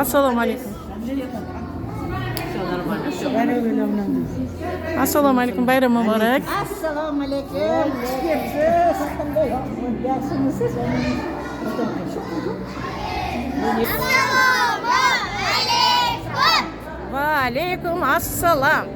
Assalomu alaykum. Assalomu alaykum, bayram muborak. Assalomu alaykum. Yaxshimisiz? Yaxshimisiz? Assalomu alaykum. Va alaykum assalom.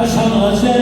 Assalomu alaykum.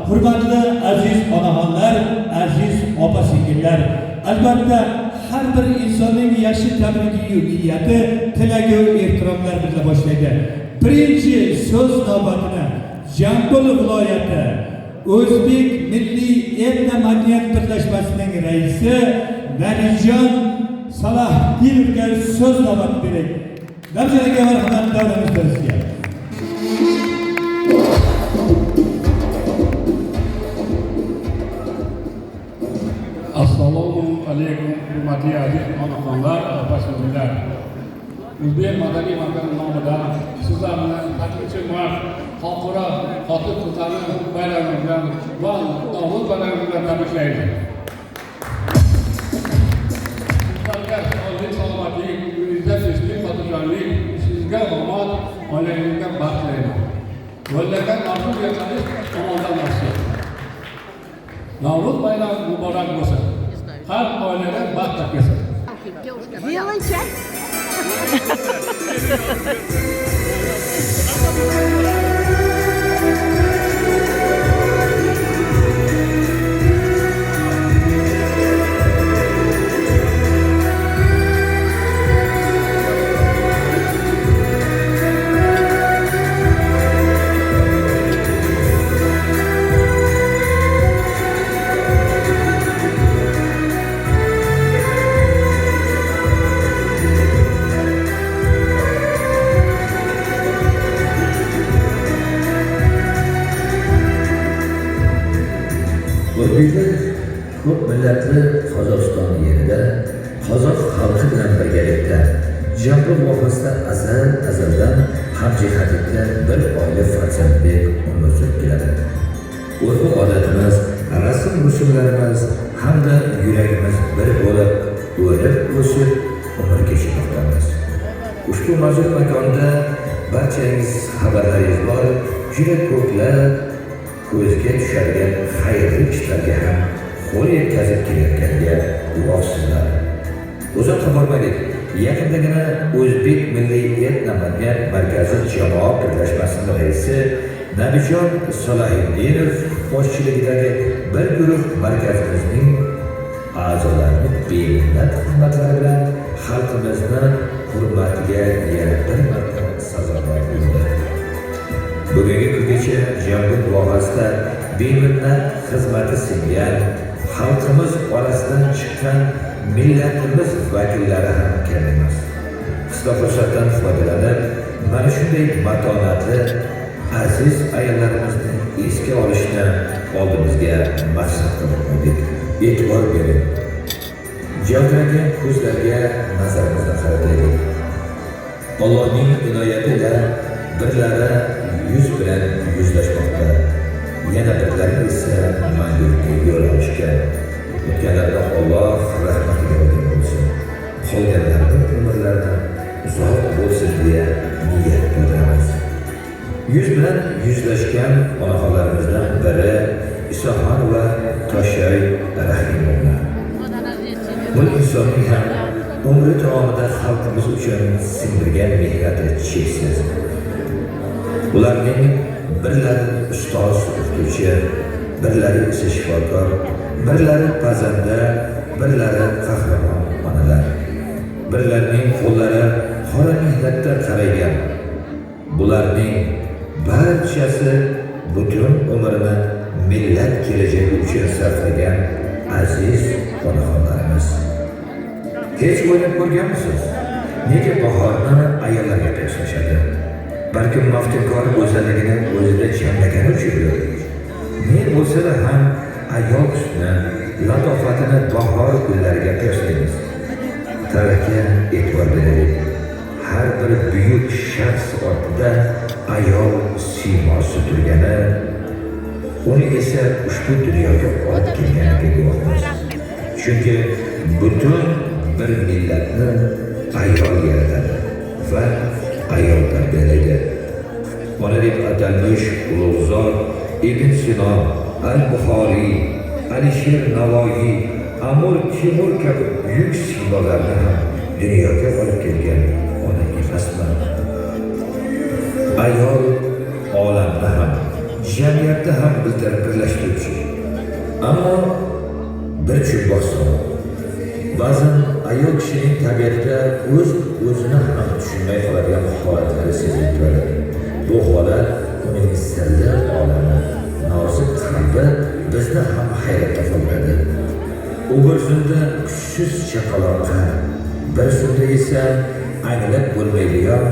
Hurmatli aziz onaxonlar, aziz opa-singillar, albatta har bir insonning yaxshi tabrigi niyati, tilagi, ehtiromlar bilan boshlaydi. Birinchi so'z navbatini Jambul viloyati O'zbek milliy etno madaniyat birlashmasining raisi Nabijon Salahdinovga so'z navbat berdik. Nabijon aka marhamat davramiz sizga. Assalomu alaykum hurmatli aziz onaxonlar, opa-singillar. O'zbek madaniy markazi nomidan sizlar bilan taklifchi xalqaro xotin-qizlarni bayrami bilan va Navro'z bayrami bilan tabriklayman. Sizlarga sog'lik, salomatlik, uyingizda tinchlik, xotirjamlik, ishingizga omad, oilangizga baxt tilayman. Yo'llagan orzu yashanish tomondan yaxshi. Navro'z bayrami muborak bo'lsin. Har oilada baxt kelsin. Делай чай. O'zbeklar ko'p millatli Qozog'iston yerida qozoq xalqi bilan birgalikda Jambul vohasida azaldan hamjihatlikda bir oila farzandlik umr surib keladi. Urf odatimiz, rasm rusumlarimiz hamda yuragimiz bir bo'lib, o'rib o'sib umr kechirmoqdamiz. Ushbu mazkur makonda barchangiz xabarlaringiz bor, juda ko'plab ko'zga tushadigan xayrli ishlarga ham qo'l yetkazib kelayotganiga guvohsizlar. Uzoqqa bormadik, yaqindagina O'zbek Milliy etno madaniyat markazi jamoat birlashmasining raisi Nabijon Salahidinov boshchiligidagi bir guruh markazimizning a'zolarini beminnat xizmatlari bilan xalqimizni hurmatiga yana bir marta sazovor bo'ldi. Bugungi kungacha Jambul vohasida beminnat xizmati singan xalqimiz orasidan chiqqan millatimiz vakillari ham kam emas. Qisqa fursatdan foydalanib, mana shunday matonatli aziz ayollarimizni esga olishni oldimizga maqsad qilib qo'ydik. E'tibor bering. Javdiragan ko'zlarga nazarimizni qarataylik. Allohning inoyatida birlari yuz bilan yuzlashmoqda, yana birlari esa mangulikka yo'l olishgan. O'tganlarga Alloh rahmatiga yordam bo'lsin. Qolganlarning umrlari uzoq bo'lsin deya niyat qilamiz. Yuz bilan yuzlashgan onaxonlarimizdan biri Isoxonova Toshoy Rahimova. Bu insonning ham umri davomida xalqimiz uchun singdirgan mehnati cheksiz. Ularning birlari ustoz o'qituvchi, birlari esa shifokor, birlari pazanda, birlari qahramon onalar. Birlarining qo'llari qora mehnatda qaraygan. Bularning barchasi butun umrini millat kelajagi uchun sarflagan aziz onaxonlarimiz. Hech o'ylab ko'rganmisiz? Nega bahorni ayollarga tashlashadi? Balki maftunkor go'zalligini o'zida jamlagani uchundir. Ne bo'lsa ham ayol husni, latofatini bahor kunlariga tashlaymiz. Tavakkal e'tibor beraylik. Har bir buyuk shaxs ortida ayol siymosi turgani, uni esa ushbu dunyoga olib kelganiga guvohmiz. Chunki butun bir millatni ayol yaratadi va ayol tarbiyalaydi. Ona deb atalmish ulug'zor Ibn Sino, Al-Buxoriy, Alisher Navoiy, Amir Temur kabi buyuk siymolarni ham dunyoga olib kelgan ona emasmi? Ayol olamda ham, jamiyatda ham birlashtiruvchi. Ammo bir chumboq savol. Ba'zan ayol kishining tabiatida o'zini ham tushunmay qoladigan holatlari sezilib turadi. Bu holat uning sirli olami, nozik qalbi bizni ham hayratda qoladi. U bir zumda kuchsiz chaqaloqqa, bir zumda esa anglab bo'lmaydigan,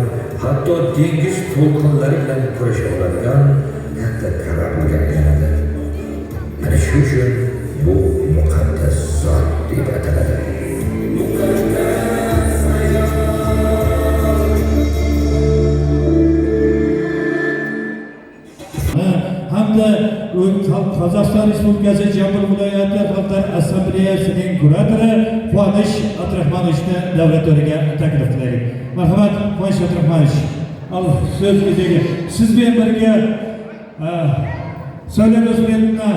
hatto dengiz to'lqinlari bilan kurasha oladigan katta karablga aylanadi. Mana shu uchun bu muqaddas zot deb ataladi. Hamda Qozog'iston Respublikasi Jomboy viloyati Xalqlar Assambleyasining kuratori Quvonish Abdurahmonovichni davlatdoriga taklif qilaylik. Marhamat, Quvonish Abdurahmonovich. Al so'z o'ziga. Siz bilan birga So'ylab O'zbekistonda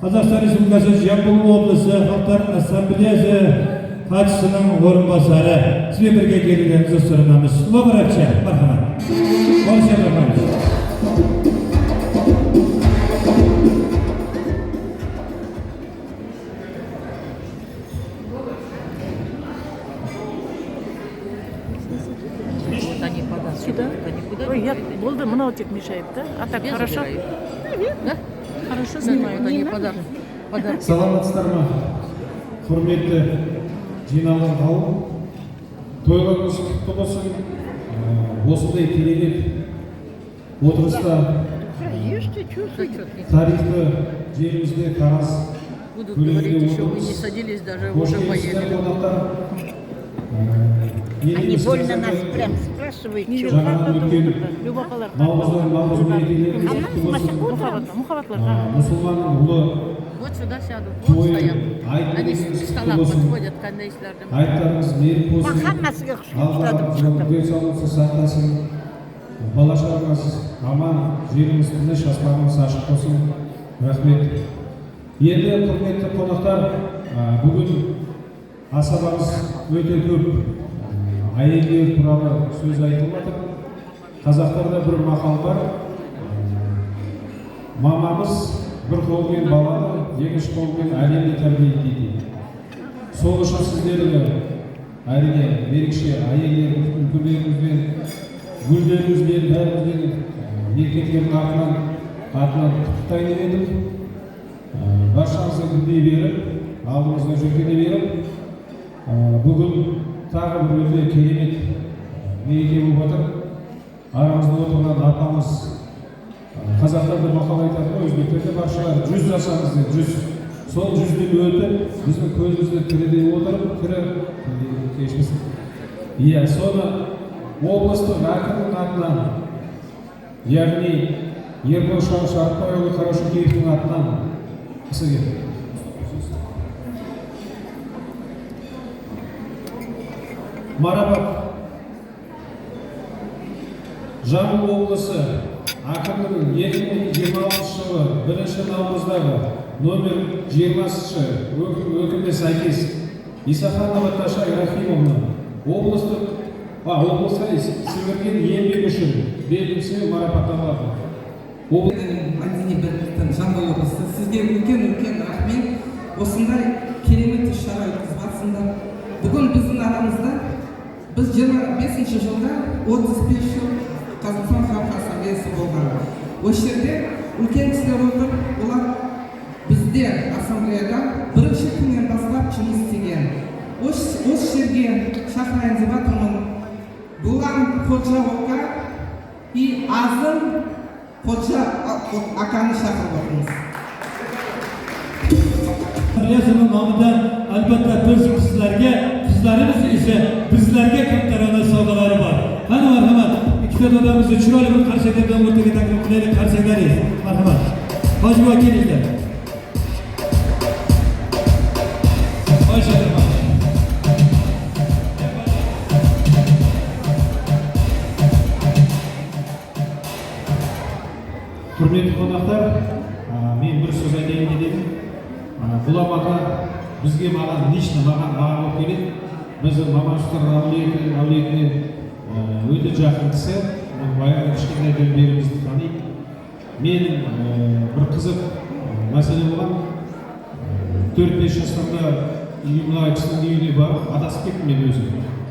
Qozog'iston Respublikasi Jomboy oblasti Xalqlar Assambleyasi hajisining o'rinbosari. Siz bilan birga kelganimizni so'raymiz. Muborakcha, marhamat. Quvonish Abdurahmonovich. Ой, я болды, мынау тек мешает, да? А так хорошо? Да? Хорошо снимаю. Это не подарок. Подарок. Саламатсыздар ма? Құрметті жиналған қауым, тойларыңыз құтты болсын. Осындай керемет отырыста тарихты жерімізде Тараз Будут говорить, еще вы не садились, даже уже поели. Они больно нас прям спрашивают, что. Любақалар. Мұхаббатлар. Мұсылманның ұлы Вот сюда сядут, вот стоят. Они с стола подходят, кондейстерден. айттарыңыз меріп болсын. Махаммасыға Аллах денсаулықты сақтасын. Бала-шағаңыз аман, жеріңіз тыныш, аспаныңыз ашық болсын. Рахмет. Енді құрметті қонақтар, бүгін асабамыз өте көп. Әйелдер туралы сөз айтылып жатыр. Қазақтарда бір мақал бар. Мамамыз бір қолмен баланы, екінші қолмен әлемді тәрбиелейді. Сол үшін сіздерді әрине ерекше әйелдердің үлкендеріңізбен, гүлдеріңізбен, бәріңізбен еркектердің атынан құттықтайын едім. Баршаңызға гүлдей беріп, алдымызға жүргене беріп, бүгін тағы бір өте керемет мереке болып жатыр. Арамызда отырған апамыз, қазақтарда мақал айтады, өзбектерде бар шығар, 100 жасаңыз деп, 100. Сол 100-ден өтіп, біздің көзімізді тірідей отырып, кешкісін. Иә, соны облыстық әкімнің атынан, яғни Ербол Шарапбайұлы Қарашөкеевтің атынан кісіге. Марапат. Жамбыл облысы әкімдігінің 2026 жылы 1 наурыздағы номер 20 өкіміне сәйкес Исаханова Таша Рахимовна облыста сіңірген еңбегі үшін белгісімен марапатталады. Мәдени бірліктің Жамбыл облысы сізге үлкен рахмет. Осындай керемет іс-шара өткізіп. Бүгін біздің арамызда біз 25 жылда 35 жыл Қазақстан Халқы Ассамблеясы болған. Осы жерде үлкен кісілер отыр, олар бізде ассамблеяда бірінші күннен бастап жұмыс істеген. Осы жерге шақырайын деп жатырмын. Бұлан Ходжа Ока и Азым Ходжа Аканы шақырып отырмыз. Asambleyasının namında albatta biz kızlarımız ise bizlerge kaptarana sovg'alari bor. Qani marhamat, ikkita dadamizni chiroyli bir qarsaklardan o'rtaga taklif qilaylik, qarsaklar. Marhamat. Hoji vakilinglar. Құрметті қонақтар, мен бір сөз айтайын дедім. Ғұлам аға бізге маған аға болып келеді. Біздің Мамашевтар әулетіне өте жақын кісі. Баяғы кішкентай берімізді таниды. Мен бір қызық мәселе болған. 4-5 жастарда мына кісінің үйіне барып, адасып кеттім мен өзім.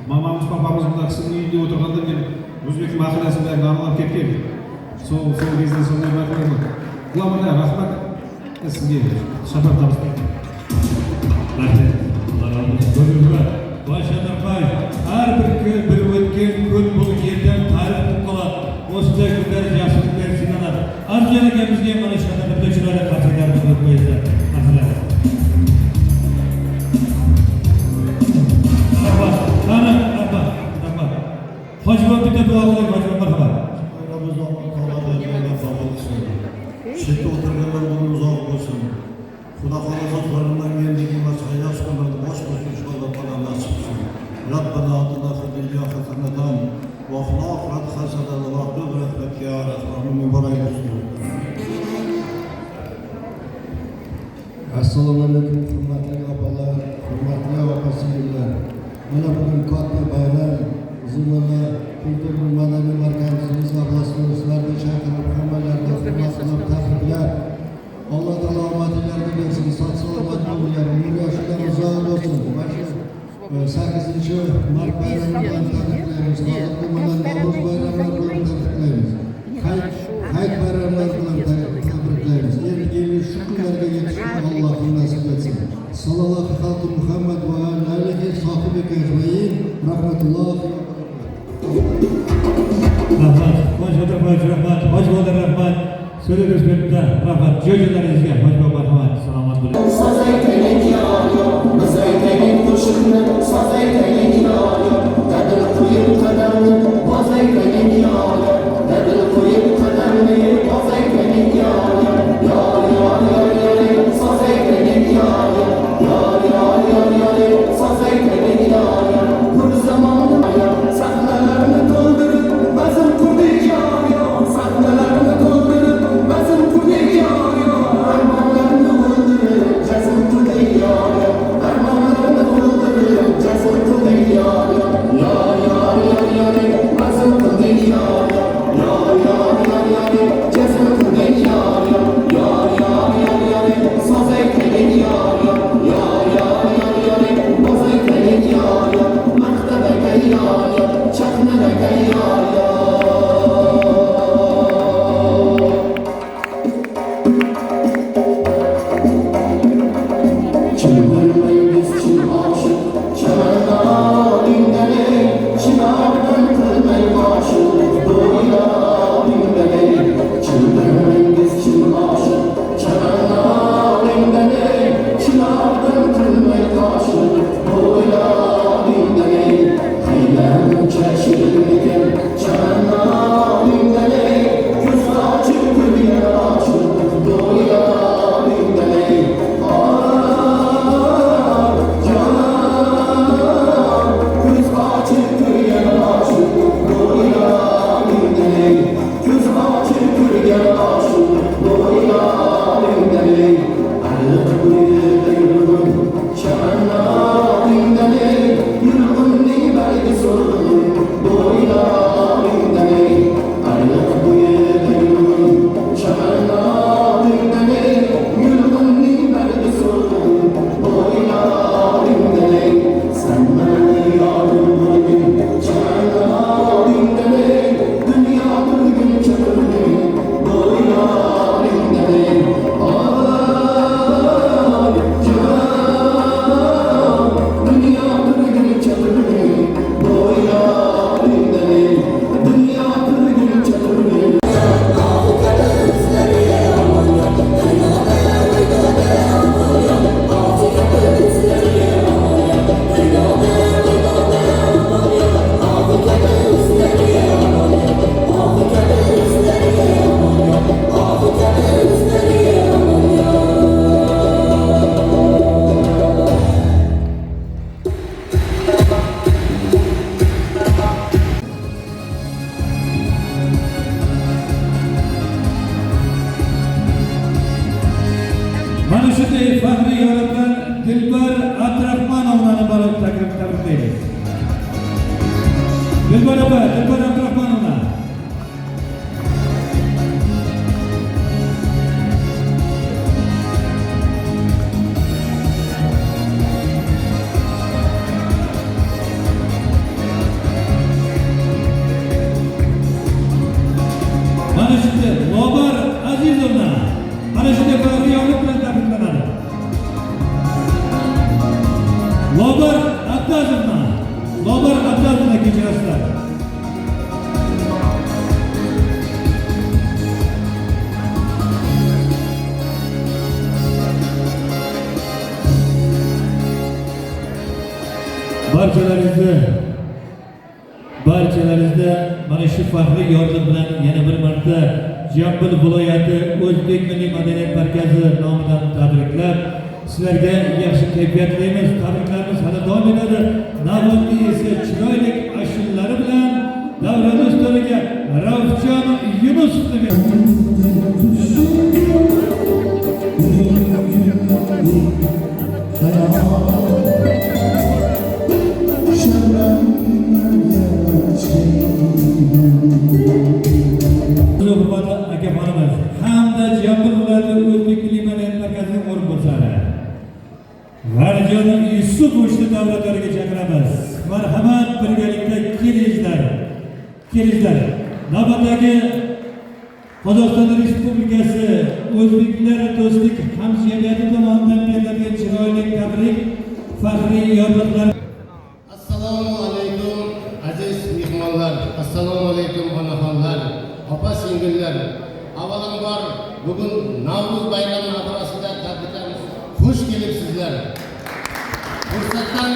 Мамамыз, папамыз мына кісінің үйінде отырғанда мен өзбек мақаласын бәрін аралап кеткен. Сол кезде сондай байқаймын. Ғұлам аға рахмет. Sizga shafar tavsiya etaman. Rahmat. Alloh razı olsun. Hurmat. Boshadaqay har bir o'tgan kun bu yerdan tarix bo'lib qoladi. O'sha kunlar yaxshiliklar sinaladi. Arjana akamizga mana shu qadar chiroyli qarsaklarni qilib qo'yinglar. Rahmat. Hoji bobo bitta duo qiling, hoji bobo marhamat. Chetda o'tirganlar bundan uzoq bo'lsin. Xudo xohlasa qo'limdan kelgan va sayyoh kunlarda bosh bo'lsin inshaalloh taolo nasib qilsin. Rabbana atina fid dunya hasanatan va fil oxirati hasanatan va qina rahmatika ya rahmanur muborak bo'lsin. Assalomu alaykum hurmatli opalar, hurmatli opa-singillar. Mana bugun katta bayram zimada kultur madaniy markazimiz ablaslarni chaqirib hammalarga hurmat qilib tabriklab, Alloh taolo omadinglarni bersin, sog' salomat bo'linglar, umr yoshlar uzoq bo'lsin. Mana 8-mart bayrami bilan tabriklaymiz. Hozirgi mana Navro'z bayramlari bilan tabriklaymiz. Hayit bayramlari bilan tabriklaymiz. Endi shu kunlarga yetishni Alloh nasib etsin. Sallallohu alayhi Muhammad va alihi sohibika ajmain. Rahmatulloh. Rahmat. Rahmat. Hoji bobo rahmat. So'raymiz bitta rahmat. Jo'jalaringizga hoji bobo marhamat. Salomat bo'ling. So'z aytaylik yo'q, biz aytaylik qo'shiqni, so'z aytaylik yo'q, dadil qo'yib qadamni, boz aytaylik yo'q, dadil qo'yib qadamni, boz aytaylik yo'q, so'z aytaylik yo'q, so'z aytaylik yo'q, bir zamonni sahnalarni to'ldirib, bazm qurdik yo'q, sahnalarni to'ldirib, bazm qurdik yo'q, armonlarni o'ldirib, jazm qildik yo'q, armonlarni o'ldirib, jazm qildik yo'q, bazm qildik yo'q, jazm qildik yo'q, so'z aytaylik yo'q, boz aytaylik yo'q, maqtabaga yo'q, chaqnabaga yo'q. Mana shunday faxriy yo'lakdan Dilbar Abdurahmonovnani borib tabriklaymiz. Dilbar opa, Dilbar Abdurahmonovna. Mana shunday Lobar Azizovna. Mana shunday faxriy yo'lak barchalaringizda mana shu faxriy yordam bilan yana bir marta Jambul viloyati O'zbek milliy madaniyat markazi nomidan tabriklab, sizlarga yaxshi kayfiyat tilaymiz. Tabriklarimiz hali davom etadi. Navbatda esa chiroyli ashulari bilan davramiz to'liga Raufjon Yunusovni hurmatli akaxonimiz hamda Jambul viloyati O'zbek milliy madaniyat markazining o'rinbosari G'anijon Yusupovni davlatlariga chaqiramiz. Marhamat, birgalikda kelinglar. Navbatdagi Qozog'iston Respublikasi O'zbeklar do'stlik hamjamiyati tomonidan berilgan chiroyli tabrik faxriy yordamlar. Assalomu alaykum aziz mehmonlar, assalomu alaykum onaxonlar, opa-singillar. Avvalambor bugun Navro'z bayrami arafasida tabriklarimiz xush kelibsizlar. Fursatdan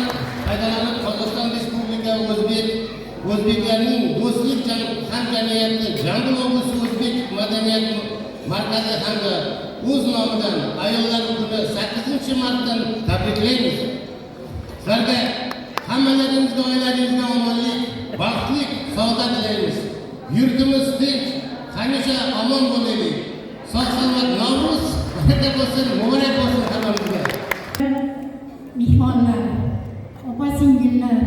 foydalanib Qozog'iston Respublikasi O'zbeklarning do'stlik hamjamiyati Jambul oblasi O'zbek madaniyat markazi hamda o'z nomidan ayollar kuni 8-martdan tabriklaymiz. Sizlarga hammalaringizga, oilalaringizga omonlik, baxtlik, saodat tilaymiz. Yurtimiz tinch, hamisha omon bo'laylik. Sog'-salomat Navro'z baraka bo'lsin, muborak bo'lsin hammamizga. Mehmonlar, opa-singillar,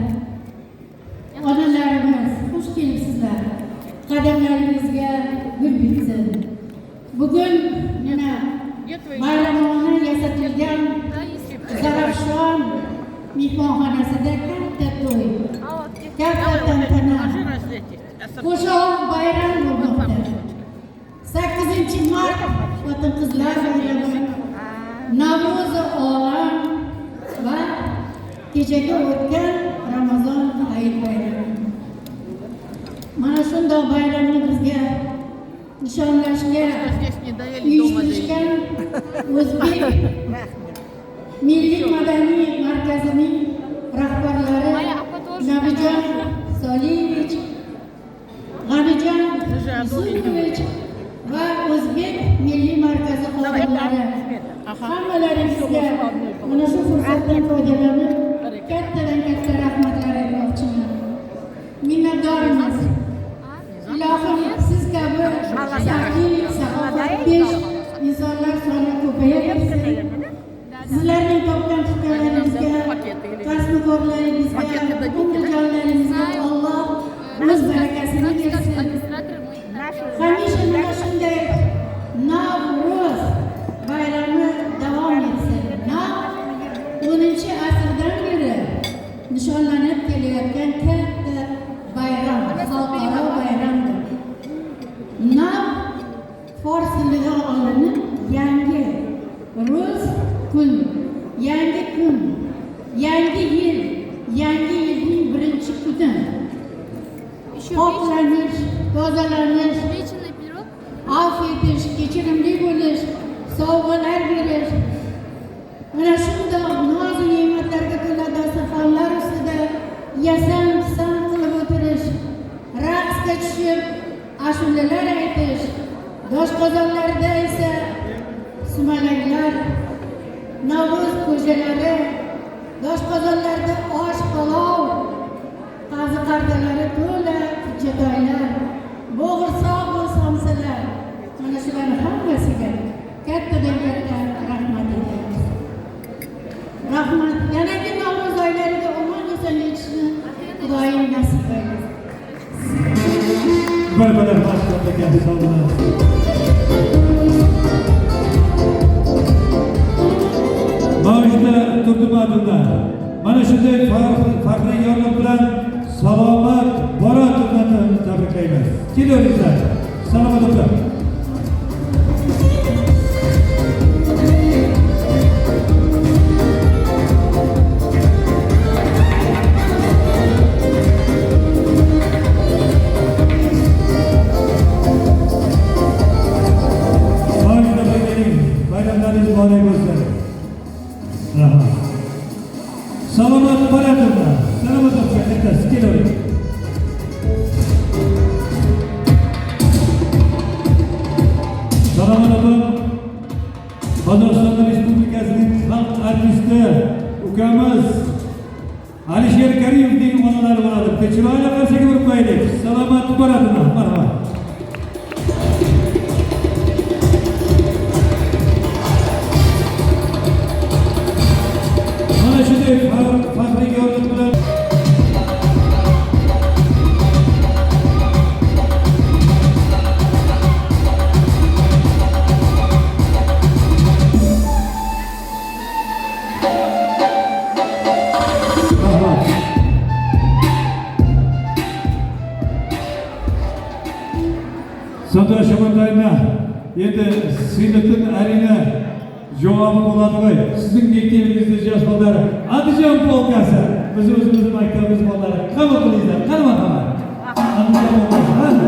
onalarimiz, xush kelibsizlar. Qadamlaringizga gul bitsin. Bugun yana bayramona yasatilgan Zarafshon mehmonxonasida katta to'y, katta tantana, qo'shoq bayram bo'lmoqda. 8-mart xotin-qizlar bayrami, Navro'zi olam va kechaga o'tgan Ramazon hayit bayrami. Mana shunday bayramni bizga nishonlashga uyushtirishgan O'zbek milliy madaniy markazining rahbarlari Nabijon Soliyevich, G'anijon Yusupovich va O'zbek milliy markazi xodimlari, hammalaringizga mana shu fursatdan foydalanib kattadan katta rahmatlar aytmoqchiman. Minnatdormiz. Ilohim siz kabi saxiy, saxovatpesh insonlar soni ko'payaversin. Sizlarning topgan fikrlaringizga, kasb-korlaringizga, umrjonlaringizga Alloh o'z barakasini bersin. Hamisha mana shunday Navro'z bayrami davom etsin. 10-asrdan beri nishonlanib kelayotgan katta bayram, xalqaro bayramdir. Nav fors tilidan olinib yangi ro'z kun, yangi kun, yangi yil, yangi yilning birinchi kuni. Poklanish, tozalanish, afv etish, kechirimli bo'lish, sovg'alar berish. Mana shunday noz ne'matlarga to'la dasturxonlar ustida yasam-pisam qilib o'tirish, raqsga tushib, ashulalar aytish, doshqozonlarda esa sumalaklar, Navro'z ko'jalari, doshqozonlarda osh, palov, qazi-qartalari to'la chatoylar, bo'g'irsoq va somsalar. Mana shularning hammasiga kattadan katta rahmat aytamiz. Rahmat. Yanagi Navro'z oylariga omon-eson yetishni Xudoyim nasib aylasin. Bir-birini mashhurlagan insonlar. Mavjda turdimadunda mana shunday faxriy yordam bilan salomat Borat ummatini tabriklaymiz. Kelaveringlar. Salomat bo'ling. Bayramlaringiz muborak bo'lsin. Salomat bo'ling. Selamat olsun. Yeter. Gel oraya. Selamun Qozog'iston Respublikasining xalq artisti ukamiz Alisher Karimovning onalari bo'ladi. Chiroyli qarsaga urib qo'yaylik. Salomat bo'ladimi? Marhamat. Mana shunday faxriy yordam bilan Santosh Shamandayna endi Siylatin Arina javobi bo'ladi. Sizning maktabingizda yosh bolalar Andijon polkasi biz o'zimiz maktabimiz bolalari qabul qilinglar. Qani marhamat. Andijon polkasi.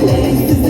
Let's